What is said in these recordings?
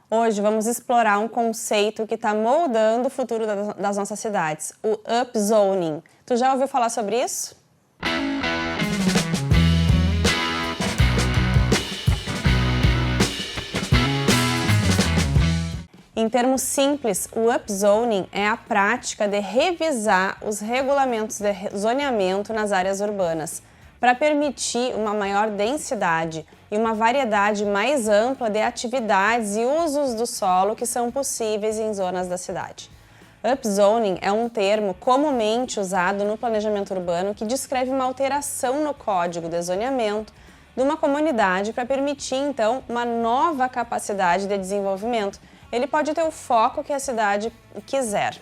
Hoje vamos explorar um conceito que está moldando o futuro das nossas cidades, o upzoning. Tu já ouviu falar sobre isso? Em termos simples, o upzoning é a prática de revisar os regulamentos de zoneamento nas áreas urbanas, para permitir uma maior densidade e uma variedade mais ampla de atividades e usos do solo que são possíveis em zonas da cidade. Upzoning é um termo comumente usado no planejamento urbano que descreve uma alteração no código de zoneamento de uma comunidade para permitir, então, uma nova capacidade de desenvolvimento. Ele pode ter o foco que a cidade quiser.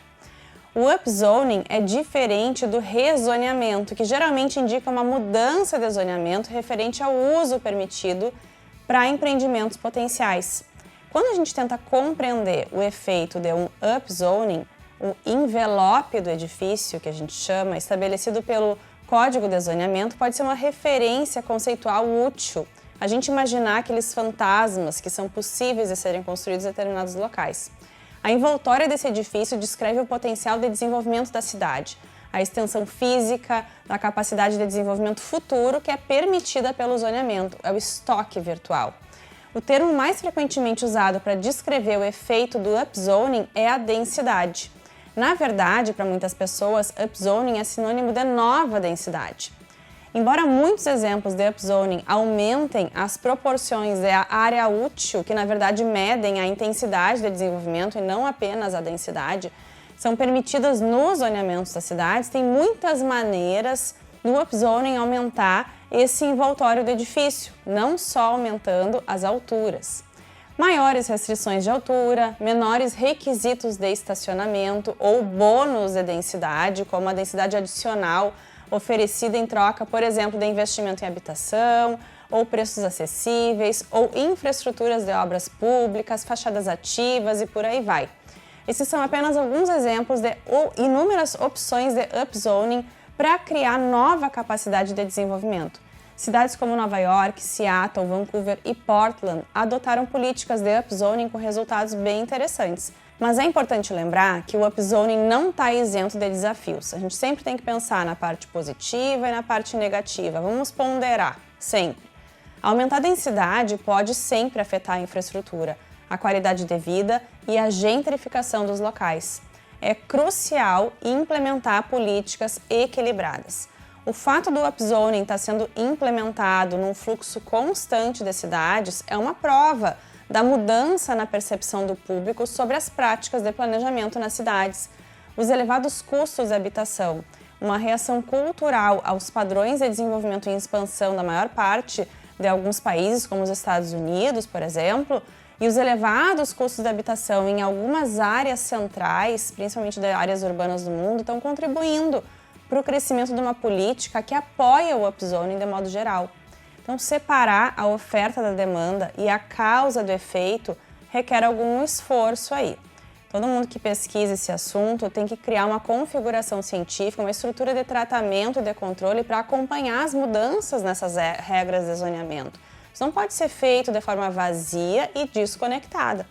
O upzoning é diferente do rezoneamento, que geralmente indica uma mudança de zoneamento referente ao uso permitido para empreendimentos potenciais. Quando a gente tenta compreender o efeito de um upzoning, o envelope do edifício, que a gente chama, estabelecido pelo Código de Zoneamento, pode ser uma referência conceitual útil. A gente imaginar aqueles fantasmas que são possíveis de serem construídos em determinados locais. A envoltória desse edifício descreve o potencial de desenvolvimento da cidade, a extensão física, a capacidade de desenvolvimento futuro que é permitida pelo zoneamento, é o estoque virtual. O termo mais frequentemente usado para descrever o efeito do upzoning é a densidade. Na verdade, para muitas pessoas, upzoning é sinônimo de nova densidade. Embora muitos exemplos de upzoning aumentem as proporções da área útil, que na verdade medem a intensidade de desenvolvimento e não apenas a densidade, são permitidas nos zoneamentos das cidades, tem muitas maneiras no upzoning aumentar esse envoltório do edifício, não só aumentando as alturas. Maiores restrições de altura, menores requisitos de estacionamento ou bônus de densidade, como a densidade adicional, oferecida em troca, por exemplo, de investimento em habitação, ou preços acessíveis, ou infraestruturas de obras públicas, fachadas ativas e por aí vai. Esses são apenas alguns exemplos de inúmeras opções de upzoning para criar nova capacidade de desenvolvimento. Cidades como Nova York, Seattle, Vancouver e Portland adotaram políticas de upzoning com resultados bem interessantes. Mas é importante lembrar que o upzoning não está isento de desafios. A gente sempre tem que pensar na parte positiva e na parte negativa. Vamos ponderar, sempre. Aumentar a densidade pode sempre afetar a infraestrutura, a qualidade de vida e a gentrificação dos locais. É crucial implementar políticas equilibradas. O fato do upzoning estar sendo implementado num fluxo constante de cidades é uma prova da mudança na percepção do público sobre as práticas de planejamento nas cidades, os elevados custos de habitação, uma reação cultural aos padrões de desenvolvimento em expansão da maior parte de alguns países, como os Estados Unidos, por exemplo, e os elevados custos de habitação em algumas áreas centrais, principalmente de áreas urbanas do mundo, estão contribuindo para o crescimento de uma política que apoia o upzoning de modo geral. Então, separar a oferta da demanda e a causa do efeito requer algum esforço aí. Todo mundo que pesquisa esse assunto tem que criar uma configuração científica, uma estrutura de tratamento e de controle para acompanhar as mudanças nessas regras de zoneamento. Isso não pode ser feito de forma vazia e desconectada.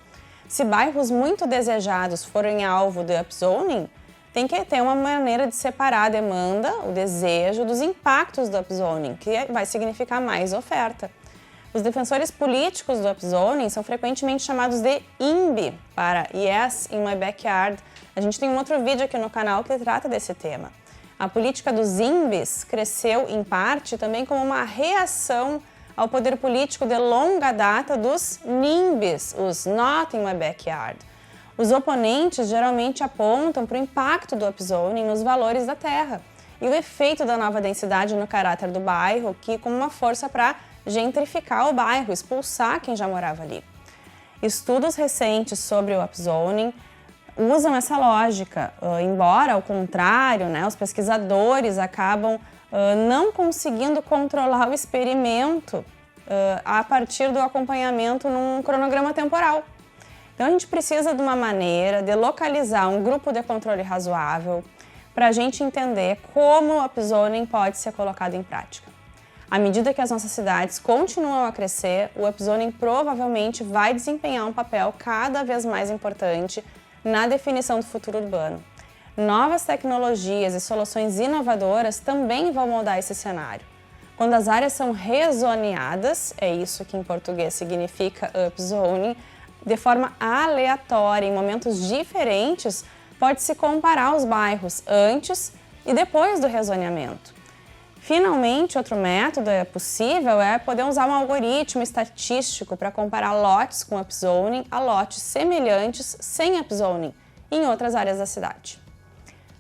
Se bairros muito desejados forem alvo de upzoning, tem que ter uma maneira de separar a demanda, o desejo, dos impactos do upzoning, que vai significar mais oferta. Os defensores políticos do upzoning são frequentemente chamados de INBY, para Yes in My Backyard. A gente tem um outro vídeo aqui no canal que trata desse tema. A política dos INBYs cresceu, em parte, também como uma reação ao poder político de longa data dos NIMBYs, os Not in My Backyard. Os oponentes geralmente apontam para o impacto do upzoning nos valores da terra e o efeito da nova densidade no caráter do bairro, que como uma força para gentrificar o bairro, expulsar quem já morava ali. Estudos recentes sobre o upzoning usam essa lógica, embora, ao contrário, os pesquisadores acabam não conseguindo controlar o experimento a partir do acompanhamento num cronograma temporal. Então, a gente precisa de uma maneira de localizar um grupo de controle razoável para a gente entender como o upzoning pode ser colocado em prática. À medida que as nossas cidades continuam a crescer, o upzoning provavelmente vai desempenhar um papel cada vez mais importante na definição do futuro urbano. Novas tecnologias e soluções inovadoras também vão mudar esse cenário. Quando as áreas são rezoneadas, é isso que em português significa upzoning, de forma aleatória, em momentos diferentes, pode-se comparar os bairros antes e depois do rezoneamento. Finalmente, outro método possível é poder usar um algoritmo estatístico para comparar lotes com upzoning a lotes semelhantes sem upzoning em outras áreas da cidade.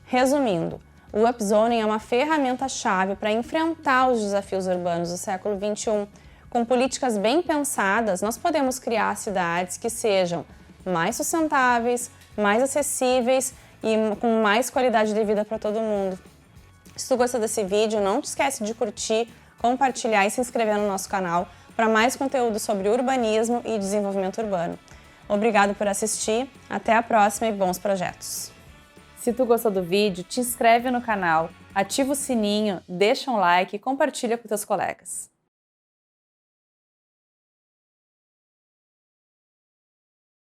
Resumindo, o upzoning é uma ferramenta-chave para enfrentar os desafios urbanos do século XXI. Com políticas bem pensadas, nós podemos criar cidades que sejam mais sustentáveis, mais acessíveis e com mais qualidade de vida para todo mundo. Se tu gostou desse vídeo, não te esquece de curtir, compartilhar e se inscrever no nosso canal para mais conteúdo sobre urbanismo e desenvolvimento urbano. Obrigado por assistir, até a próxima e bons projetos! Se tu gostou do vídeo, te inscreve no canal, ativa o sininho, deixa um like e compartilha com teus colegas.